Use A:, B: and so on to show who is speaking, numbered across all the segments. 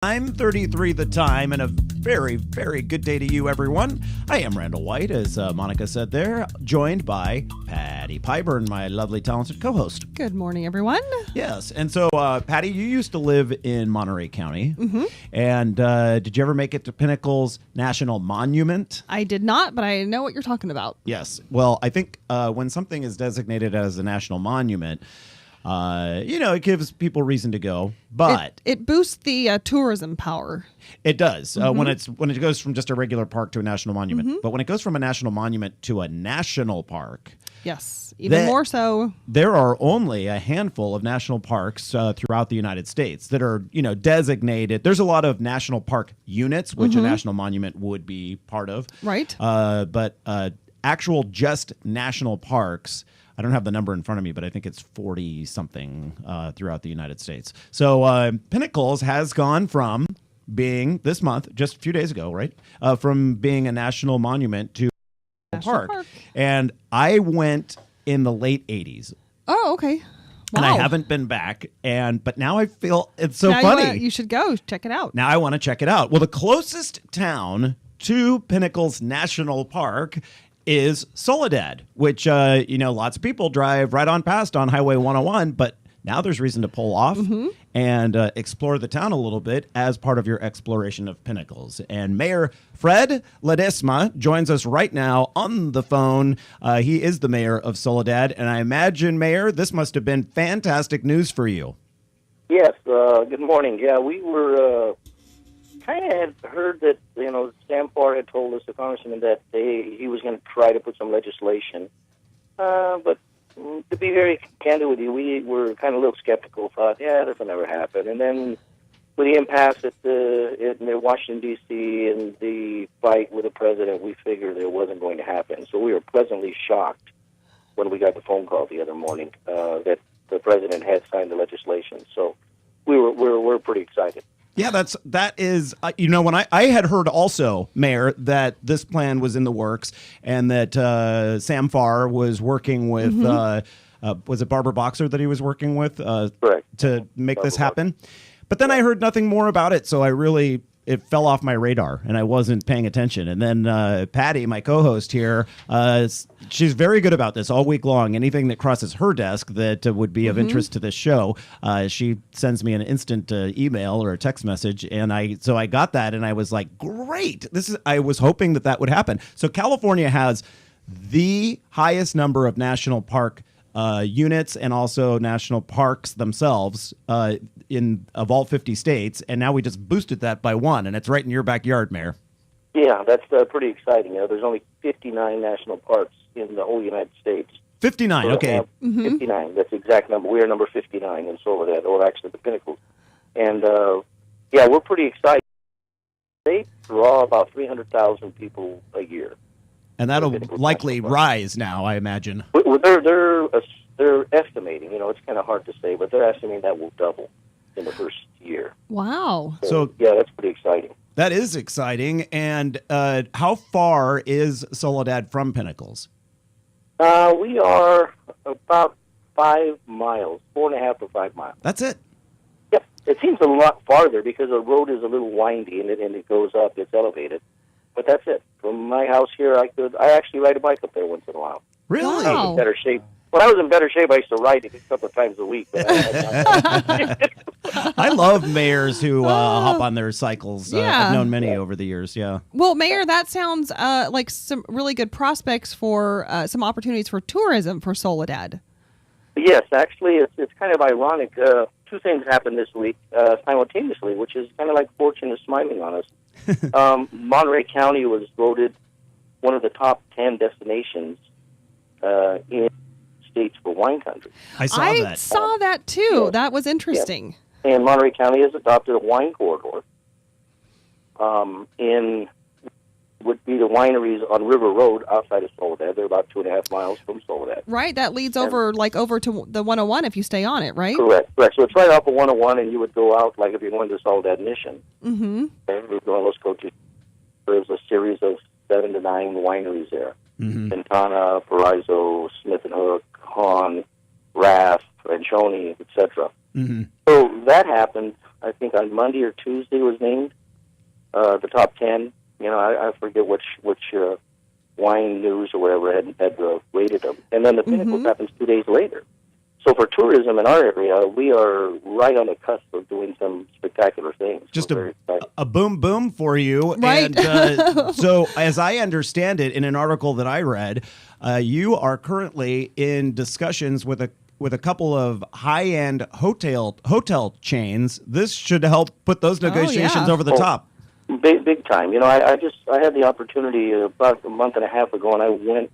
A: I'm 33 the time, and a very, very good day to you, everyone. I am Randall White, as Monica said there, joined by Patty Pyburn, my lovely, talented co-host.
B: Good morning, everyone.
A: Yes, and so, Patty, you used to live in Monterey County, and did you ever make it to Pinnacles National Monument?
B: I did not, but I know what you're talking about.
A: Yes. Well, I think when something is designated as a national monument, it gives people reason to go, but
B: it boosts the tourism power.
A: It does when it goes from just a regular park to a national monument. But when it goes from a national monument to a national park,
B: yes, even more so.
A: There are only a handful of national parks throughout the United States that are designated. There's a lot of national park units, which a national monument would be part of,
B: right?
A: But actual just national parks. I don't have the number in front of me, but I think it's 40-something throughout the United States. So Pinnacles has gone from being, this month, just a few days ago, right, from being a national monument to a park. And I went in the late 80s.
B: Oh, okay. Wow.
A: And I haven't been back, but now I feel it's so funny.
B: You should go check it out.
A: Now I want to check it out. Well, the closest town to Pinnacles National Park is Soledad, which, lots of people drive right on past on Highway 101, but now there's reason to pull off and explore the town a little bit as part of your exploration of Pinnacles. And Mayor Fred Ledesma joins us right now on the phone. He is the mayor of Soledad, and I imagine, Mayor, this must have been fantastic news for you.
C: Yes, good morning. Yeah, we were kind of had heard that, Sam Farr had told us, the congressman, that he was going to try to put some legislation. But to be very candid with you, we were kind of a little skeptical, thought, this will never happen. And then with the impasse in Washington, D.C., and the fight with the president, we figured it wasn't going to happen. So we were pleasantly shocked when we got the phone call the other morning that the president had signed the legislation. So we're pretty excited.
A: Yeah, that is, when I had heard also, Mayor, that this plan was in the works and that Sam Farr was working with, was it Barbara Boxer that he was working with to make this happen? But then I heard nothing more about it, so it fell off my radar and I wasn't paying attention. And then Patty, my co-host here, she's very good about this all week long. Anything that crosses her desk that would be of interest to this show, she sends me an instant email or a text message. And I got that and I was like, great. I was hoping that would happen. So California has the highest number of national park units and also national parks themselves of all 50 states, and now we just boosted that by one, and it's right in your backyard, Mayor.
C: Yeah, that's pretty exciting. There's only 59 national parks in the whole United States.
A: 59,
C: so,
A: okay.
C: 59, that's the exact number. We are number 59 in Soledad, or actually the Pinnacles. And, we're pretty excited. They draw about 300,000 people a year.
A: And that'll likely rise now, I imagine.
C: Well, they're estimating. It's kind of hard to say, but they're estimating that will double in the first year.
B: Wow!
C: So that's pretty exciting.
A: That is exciting. And how far is Soledad from Pinnacles?
C: We are about 5 miles, 4.5 to 5 miles.
A: That's it.
C: Yep. It seems a lot farther because the road is a little windy and it goes up. It's elevated. But that's it. From my house here, I actually ride a bike up there once in a while.
A: Really?
C: I was in better shape. When I was in better shape, I used to ride it a couple of times a week.
A: I love mayors who hop on their cycles.
B: Yeah.
A: I've known many over the years, yeah.
B: Well, Mayor, that sounds like some really good prospects for some opportunities for tourism for Soledad.
C: Yes, actually, it's kind of ironic. Two things happened this week simultaneously, which is kind of like fortune is smiling on us. Monterey County was voted one of the top 10 destinations in states for wine country.
A: I
B: saw that too.
C: Yes.
B: That was interesting.
C: Yes. And Monterey County has adopted a wine corridor in would be the wineries on River Road outside of Soledad. They're about 2.5 miles from Soledad.
B: Right, that leads over to the 101 if you stay on it, right?
C: Correct. So it's right off of 101, and you would go out, like if you're going to Soledad Mission.
B: Mm-hmm.
C: And we're going to Los Coches. There's a series of 7 to 9 wineries there.
A: Mm-hmm.
C: Quintana, Paraiso, Smith & Hook, Hahn, Raff, Ranchoni, etc.
A: Mm-hmm.
C: So that happened I think on Monday or Tuesday was named the top 10. I forget which Wine News or whatever had rated them. And then the Pinnacles happens 2 days later. So for tourism in our area, we are right on the cusp of doing some spectacular things.
A: Just a boom boom for you.
B: Right.
A: And so as I understand it, in an article that I read, you are currently in discussions with a couple of high-end hotel chains. This should help put those negotiations over the top.
C: Big time. I had the opportunity about a month and a half ago, and I went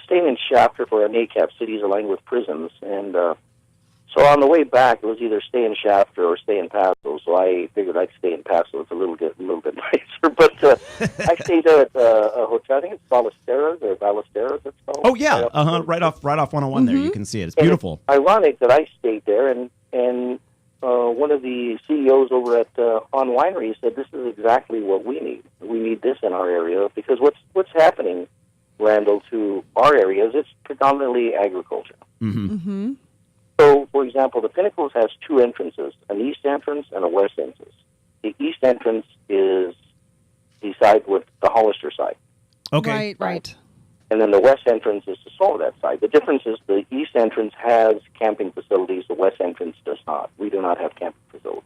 C: staying in Shafter for a NACAP, Cities Aligned with Prisons, and so on the way back, it was either stay in Shafter or stay in Paso. So I figured I'd stay in Paso. It's a little bit nicer, but I stayed there at a hotel. I think it's Ballesteros or Ballesteros. It's called.
A: Oh yeah, right off 101 there. You can see it. It's beautiful.
C: It's ironic that I stayed there, and one of the CEOs over at On Winery said this is exactly what we need. We need this in our area because what's happening, Randall, to our areas, it's predominantly agriculture. So, for example, the Pinnacles has two entrances, an east entrance and a west entrance. The east entrance is the side with the Hollister side.
A: Okay.
B: Right.
C: And then the west entrance is the Soledad side. The difference is the east entrance has camping facilities, the west entrance does not. We do not have camping facilities.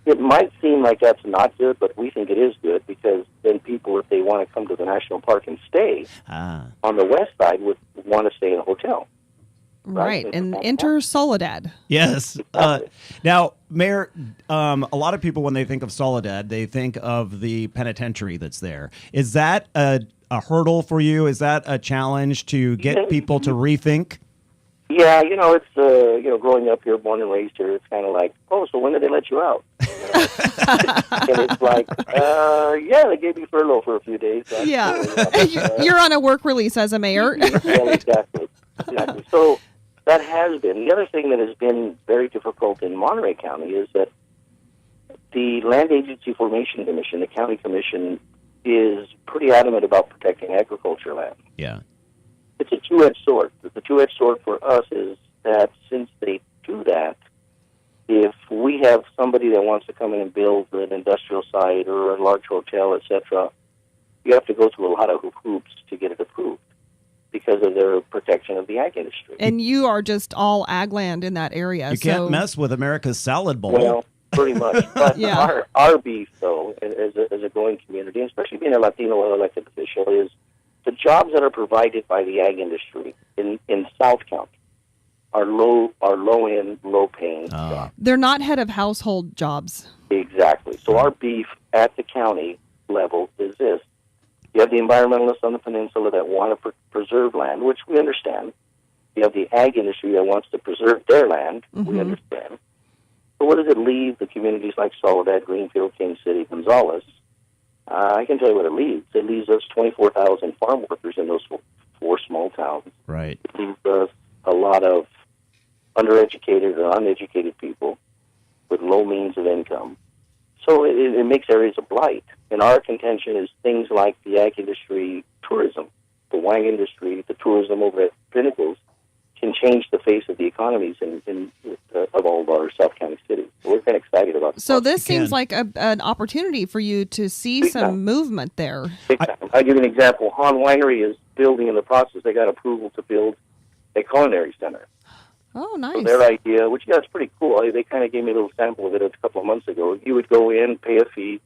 C: It might seem like that's not good, but we think it is good because then people, if they want to come to the national park and stay on the west side, would want to stay in a hotel.
B: Right, and enter Soledad.
A: Yes. Now, Mayor, a lot of people, when they think of Soledad, they think of the penitentiary that's there. Is that a hurdle for you? Is that a challenge to get people to rethink?
C: Yeah, it's, growing up here, born and raised here, it's kind of like, oh, so when did they let you out? And it's like, they gave me furlough for a few days.
B: Yeah. You're on a work release as a mayor.
C: Yeah, exactly. So that has been. The other thing that has been very difficult in Monterey County is that the Land Agency Formation Commission, the county commission, is pretty adamant about protecting agriculture land.
A: Yeah.
C: It's a two-edged sword. The two-edged sword for us is that since they do that, if we have somebody that wants to come in and build an industrial site or a large hotel, etc., you have to go through a lot of hoops to get it approved because of their protection of the ag industry.
B: And you are just all ag land in that area.
A: You can't mess with America's salad bowl.
C: Well, pretty much. But
B: Yeah.
C: our beef, though, as a growing community, especially being a Latino elected official, is the jobs that are provided by the ag industry in South County are low-end, low-paying jobs.
B: They're not head of household jobs.
C: Exactly. So our beef at the county level is this. You have the environmentalists on the peninsula that want to preserve land, which we understand. You have the ag industry that wants to preserve their land, we understand. So what does it leave the communities like Soledad, Greenfield, King City, Gonzales? I can tell you what it leaves. It leaves us 24,000 farm workers in those four small towns.
A: Right.
C: It leaves us a lot of undereducated or uneducated people with low means of income. So it makes areas of blight. And our contention is things like the ag industry, tourism, the wine industry, the tourism over at Pinnacles can change the face of the economies of all of our South County cities. So we're kind of excited about this.
B: So this seems like an opportunity for you to see some movement there.
C: I'll give you an example. Han Winery is building in the process. They got approval to build a culinary center.
B: Oh, nice.
C: So their idea, which is pretty cool. They kind of gave me a little sample of it a couple of months ago. You would go in, pay a fee,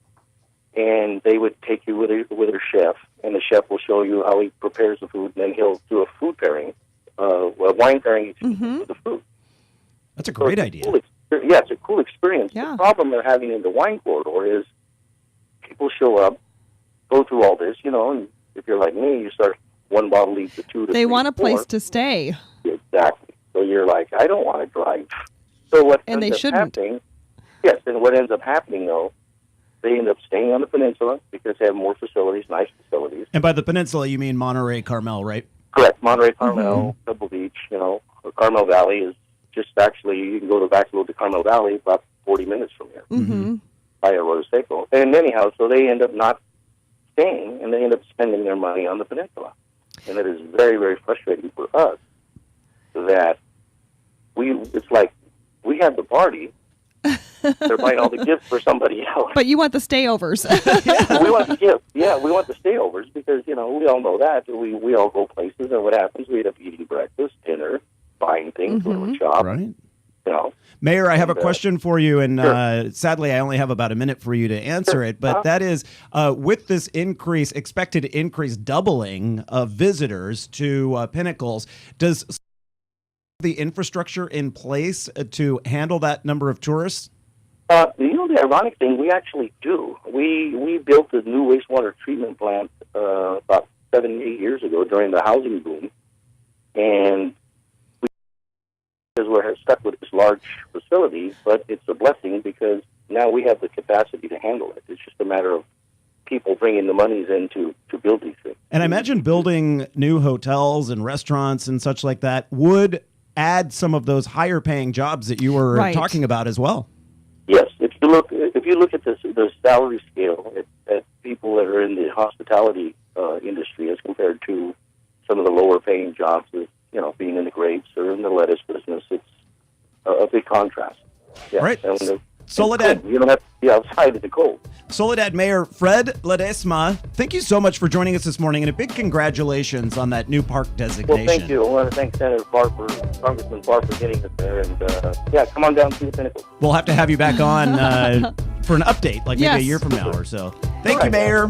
C: and they would take you with their chef, and the chef will show you how he prepares the food, and then he'll do a food pairing, a wine pairing with the food.
A: That's a great idea.
C: It's a cool experience.
B: Yeah.
C: The problem they're having in the wine corridor is people show up, go through all this, and if you're like me, you start one bottle leads to two to
B: They
C: three,
B: want a place
C: four.
B: to stay.
C: Exactly. So you're like, I don't want to drive. So what
B: And they
C: ends up
B: shouldn't.
C: happening? Yes, and what ends up happening though, they end up staying on the peninsula because they have more facilities, nice facilities.
A: And by the peninsula, you mean Monterey, Carmel, right?
C: Correct. Monterey, Carmel, Pebble Beach. Carmel Valley is just actually you can go to back road to Carmel Valley about 40 minutes from here by Arroyo Seco. And anyhow, so they end up not staying, and they end up spending their money on the peninsula, and it is very, very frustrating for us that it's like we have the party, They're buying all the gifts for somebody else.
B: But you want the stayovers.
C: We want the gifts. Yeah, we want the stayovers because, we all know that. We all go places, and what happens? We end up eating breakfast, dinner, buying things, going to the shop.
A: Right.
C: You know.
A: Mayor, I have a question for you, and sadly, I only have about a minute for you to answer it. But that is, with this expected increase, doubling of visitors to Pinnacles, does the infrastructure in place to handle that number of tourists?
C: The ironic thing, we actually do. We built a new wastewater treatment plant about 7, 8 years ago during the housing boom, and we're stuck with this large facility, but it's a blessing because now we have the capacity to handle it. It's just a matter of people bringing the monies in to build these things. And
A: I imagine building new hotels and restaurants and such like that would add some of those higher paying jobs that you were talking about as well.
C: Yes, if you look at the salary scale at people that are in the hospitality industry as compared to some of the lower paying jobs, being in the grapes or in the lettuce business, it's a big contrast. Yeah.
A: Right.
C: And
A: Soledad.
C: You don't have to be outside in the cold.
A: Soledad Mayor Fred Ledesma, thank you so much for joining us this morning, and a big congratulations on that new park designation.
C: Well, thank you. I want to thank Congressman Barr for getting us there, and come on down to the Pinnacles.
A: We'll have to have you back on for an update, like maybe a year from now or so. Thank you, Mayor.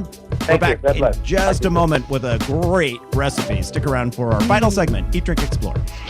A: We're back in just a moment with a great recipe. Stick around for our final segment, Eat, Drink, Explore.